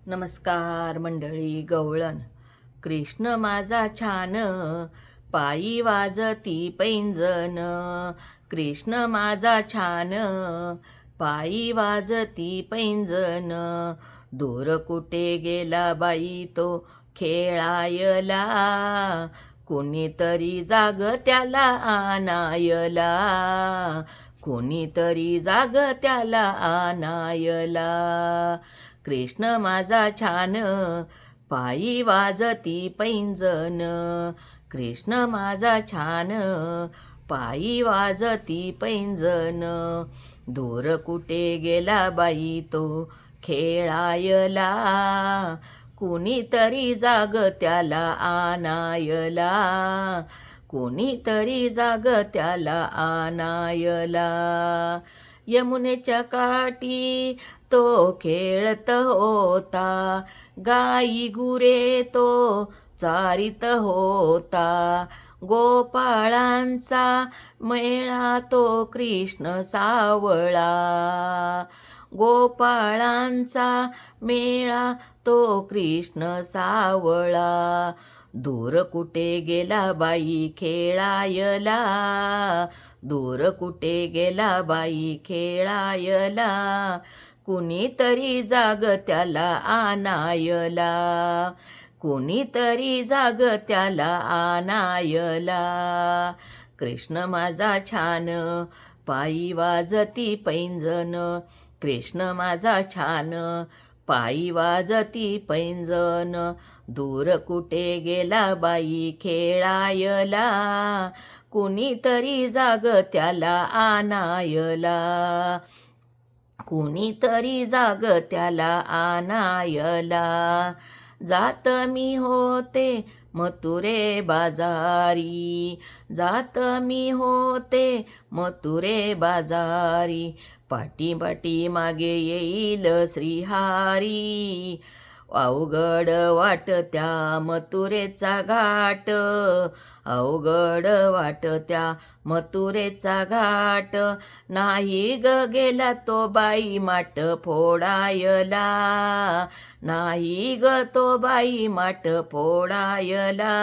नमस्कार मंडळी. गवळण. कृष्ण माझा छान, पायी वाजती पैंजण. कृष्ण माझा छान, पायी वाजती पैंजण. दूर कुठे गेला बाई तो खेळायला, कोणीतरी जाग त्याला आणायला. कोणीतरी जाग त्याला आणायला. कृष्ण माझा छान, पायी वाजती पैंजण. कृष्ण माझा छान, पायी वाजती पैंजण. दूर कुठे गेला बाई तो खेळायला, कुणीतरी जाग त्याला आणायला. कोणीतरी जाग त्याला आणायला. यमुनेच्या काठी तो खेळत होता, गाई गुरे तो चारित होता. गोपाळांचा मेळा तो कृष्ण सावळा. गोपाळांचा मेळा तो कृष्ण सावळा. दूर कुठे गेला बाई खेळायला, दूर कुठे गेला बाई खेळायला. कुणीतरी जाग त्याला आणायला. कुणीतरी जाग त्याला आणायला. कृष्ण माझा छान, पायी वाजती पैंजण. कृष्ण माझा छान, पायी वाजती पैंजण. दूर कुठे गेला बाई खेळायला, कुणीतरी जाग त्याला आणायला. कुणीतरी जाग त्याला आणायला. जात मी होते मथुरे बाजारी, जात मी होते मथुरे बाजारी. पाटी पाटी मागे येईल श्रीहारी. अवघड वाट त्या मथुरेचा घाट, अवघड वाट त्या मथुरेचा घाट. नाही ग गेला तो बाई माट फोडायला, नाही ग तो बाई माट फोडायला.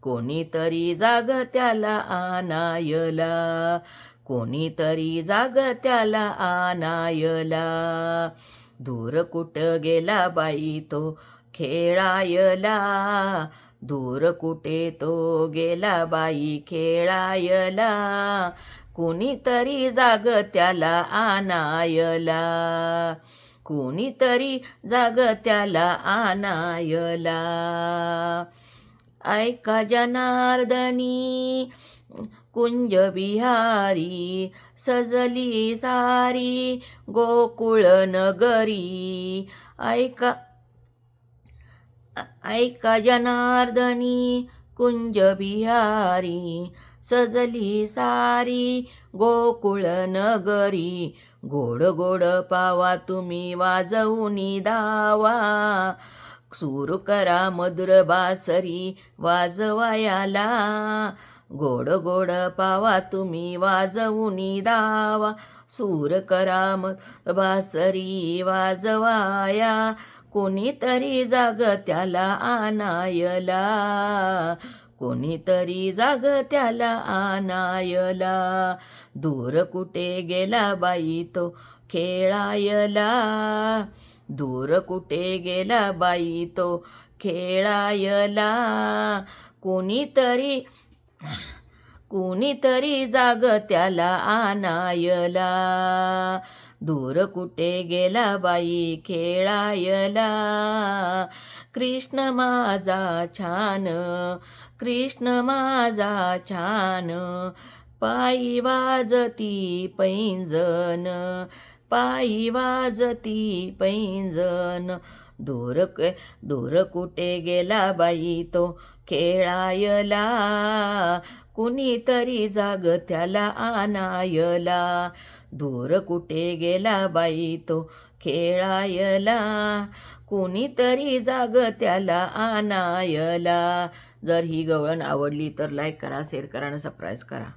कोणीतरी जाग त्याला आणायला, कोणीतरी जाग त्याला आणायला. दूर कुठं गेला बाई तो खेळायला, दूर कुठे तो गेला बाई खेळायला. कुणीतरी जाग त्याला आणायला, कुणीतरी जाग त्याला आणायला. ऐका जनार्दनी कुंज बिहारी, सजली सारी गोकुळ नगरी. ऐका जनार्दनी कुंज बिहारी, सजली सारी गोकुळ नगरी. गोड गोड पावा तुम्ही वाजवूनी दावा, सूर करा मधुर बासरी वाजवायाला. गोड गोड पावा तुम्ही वाजवूनी दावा, सूर करा मधुर बासरी वाजवाया. कोणीतरी जाग त्याला आणायला, कोणीतरी जाग त्याला आणायला. दूर कुठे गेला बाई तो खेळायला, दूर कुठे गेला बाई तो खेळायला. कुणीतरी कुणीतरी जाग त्याला आणायला. दूर कुठे गेला बाई खेळायला. कृष्ण माझा छान, कृष्ण माझा छान, पायी वाजती पैंजण. पायी वाजती पैंजण. दूर कुठे गेला बाई तो खेळायला, कुणीतरी जाग त्याला आणायला. दूर कुठे गेला बाई तो खेळायला, कुणीतरी जाग त्याला आणायला. जर ही गवळण आवडली तर लाईक करा, शेअर करा आणि सबस्क्राईब करा.